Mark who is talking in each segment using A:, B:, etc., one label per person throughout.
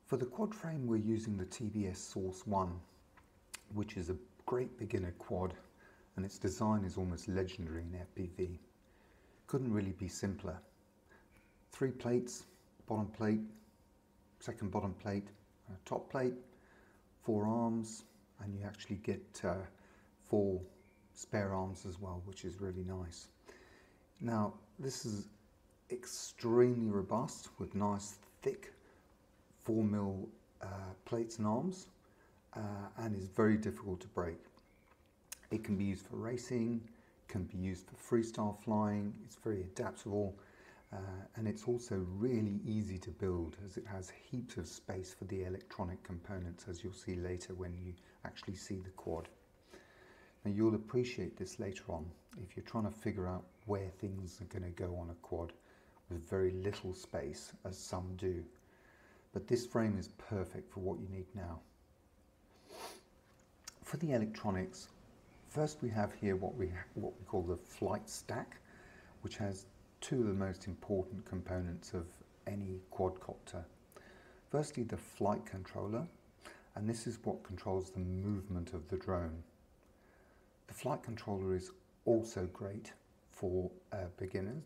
A: For the quad frame, we're using the TBS Source 1, which is a great beginner quad, and its design is almost legendary in FPV. Couldn't really be simpler. 3 plates, bottom plate, second bottom plate, and a top plate, 4 arms, and you actually get 4 spare arms as well, which is really nice. Now, this is extremely robust with nice thick 4mm plates and arms, and is very difficult to break. It can be used for racing, can be used for freestyle flying. It's very adaptable, and it's also really easy to build, as it has heaps of space for the electronic components, as you'll see later when you actually see the quad. Now, you'll appreciate this later on if you're trying to figure out where things are going to go on a quad with very little space, as some do. But this frame is perfect for what you need now. For the electronics, first we have here what we call the flight stack, which has 2 of the most important components of any quadcopter. Firstly, the flight controller, and this is what controls the movement of the drone. The flight controller is also great for beginners,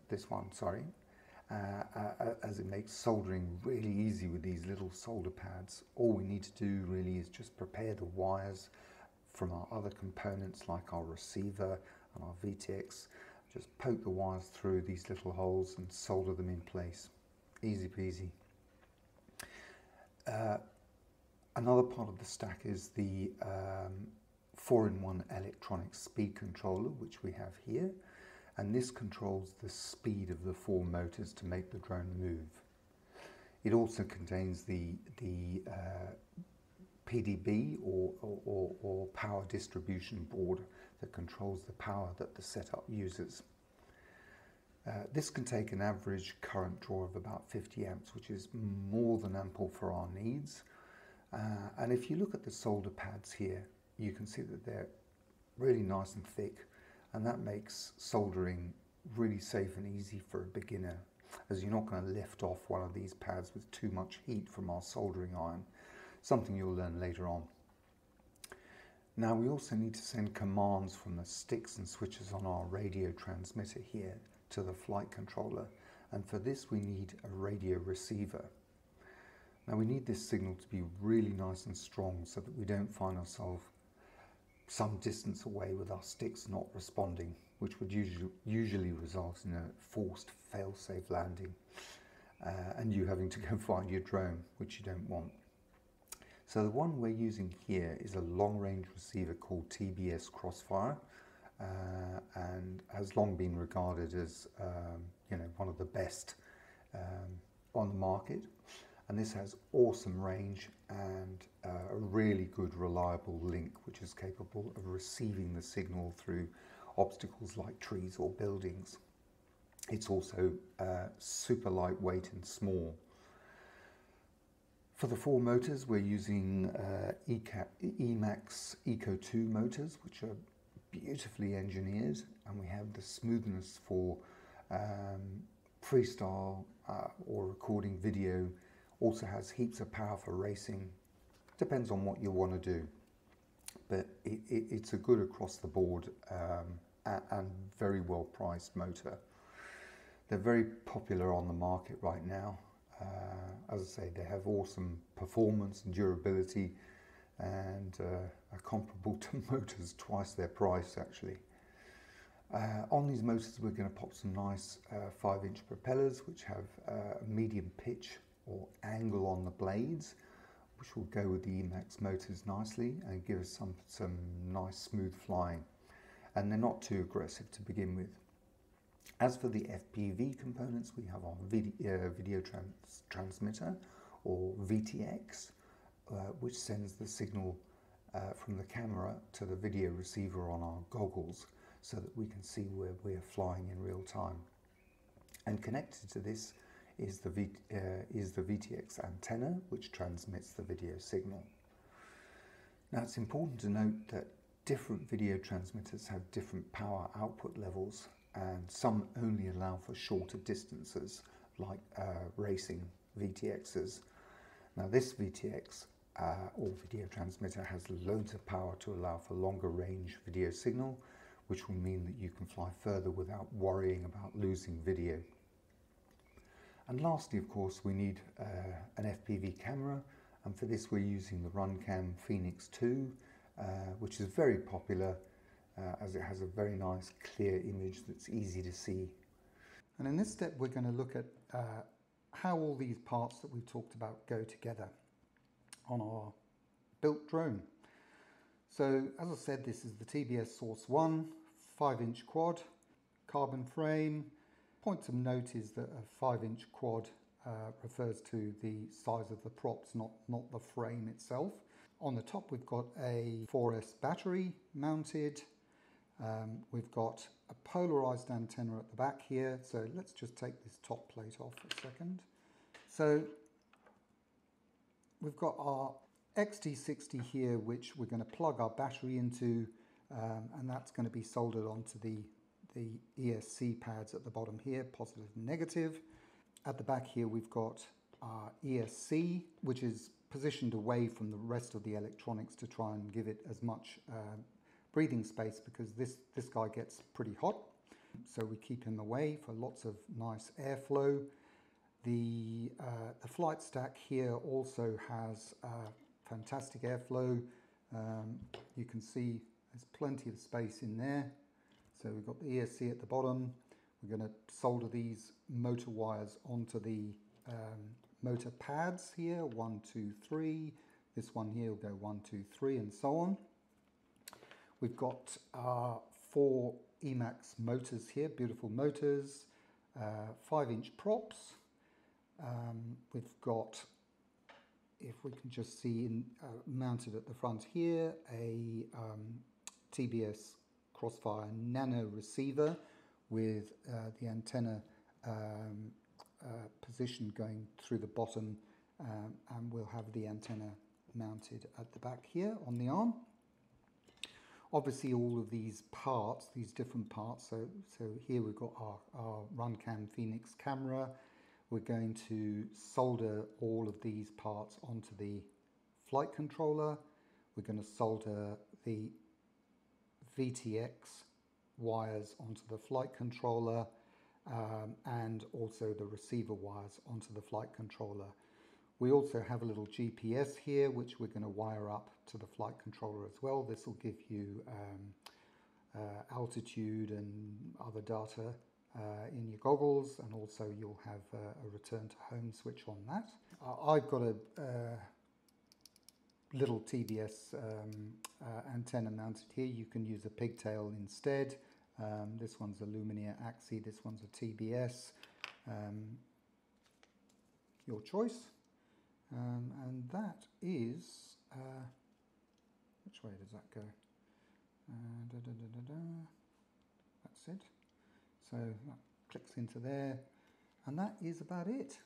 A: as it makes soldering really easy with these little solder pads. All we need to do really is just prepare the wires from our other components like our receiver and our VTX. Just poke the wires through these little holes and solder them in place. Easy peasy. Another part of the stack is the 4-in-1 electronic speed controller, which we have here, and this controls the speed of the 4 motors to make the drone move. It also contains the PDB or power distribution board that controls the power that the setup uses. This can take an average current draw of about 50 amps, which is more than ample for our needs. And if you look at the solder pads here, you can see that they're really nice and thick, and that makes soldering really safe and easy for a beginner, as you're not going to lift off one of these pads with too much heat from our soldering iron, something you'll learn later on. Now, we also need to send commands from the sticks and switches on our radio transmitter here to the flight controller, and for this we need a radio receiver. Now, we need this signal to be really nice and strong so that we don't find ourselves some distance away with our sticks not responding, which would usually result in a forced fail-safe landing and you having to go find your drone, which you don't want. So the one we're using here is a long-range receiver called TBS Crossfire, and has long been regarded as one of the best on the market. And this has awesome range and a really good reliable link, which is capable of receiving the signal through obstacles like trees or buildings. It's also super lightweight and small. For the 4 motors, we're using Emax Eco 2 motors, which are beautifully engineered, and we have the smoothness for freestyle or recording video. Also has heaps of power for racing. Depends on what you want to do, but it's a good across the board and very well priced motor. They're very popular on the market right now. As I say, they have awesome performance and durability, and are comparable to motors twice their price actually. On these motors we're going to pop some nice 5-inch propellers, which have a medium pitch or angle on the blades, which will go with the Emax motors nicely and give us some nice smooth flying, and they're not too aggressive to begin with. As for the FPV components, we have our video transmitter or VTX, which sends the signal from the camera to the video receiver on our goggles so that we can see where we're flying in real time. And connected to this is the VTX antenna, which transmits the video signal. Now, it's important to note that different video transmitters have different power output levels, and some only allow for shorter distances, like racing VTXs. Now this VTX or video transmitter has loads of power to allow for longer range video signal, which will mean that you can fly further without worrying about losing video. And lastly, of course, we need an FPV camera, and for this we're using the RunCam Phoenix 2, which is very popular as it has a very nice clear image that's easy to see. And in this step we're going to look at how all these parts that we've talked about go together on our built drone. So as I said, this is the TBS Source 1 5-inch quad, carbon frame. Point of note is that a 5-inch quad refers to the size of the props, not the frame itself. On the top we've got a 4S battery mounted. We've got a polarized antenna at the back here. So let's just take this top plate off for a second. So we've got our XT60 here, which we're going to plug our battery into, and that's going to be soldered onto the ESC pads at the bottom here, positive and negative. At the back here we've got our ESC, which is positioned away from the rest of the electronics to try and give it as much breathing space, because this guy gets pretty hot, so we keep him away for lots of nice airflow. The flight stack here also has fantastic airflow. You can see there's plenty of space in there. So we've got the ESC at the bottom. We're going to solder these motor wires onto the motor pads here, 1, 2, 3. This one here will go 1, 2, 3, and so on. We've got 4 Emax motors here, beautiful motors, 5-inch props. We've got, if we can just see, mounted at the front here, a TBS Crossfire Nano receiver with the antenna position going through the bottom, and we'll have the antenna mounted at the back here on the arm. Obviously all of these parts, these different parts, so here we've got our RunCam Phoenix camera. We're going to solder all of these parts onto the flight controller. We're going to solder the VTX wires onto the flight controller, and also the receiver wires onto the flight controller. We also have a little GPS here, which we're going to wire up to the flight controller as well. This will give you altitude and other data in your goggles, and also you'll have a return to home switch on that. I've got a little TBS antenna mounted here. You can use a pigtail instead. This one's a Lumineer Axi, this one's a TBS. Your choice. And that is, which way does that go? That's it. So that clicks into there, and that is about it.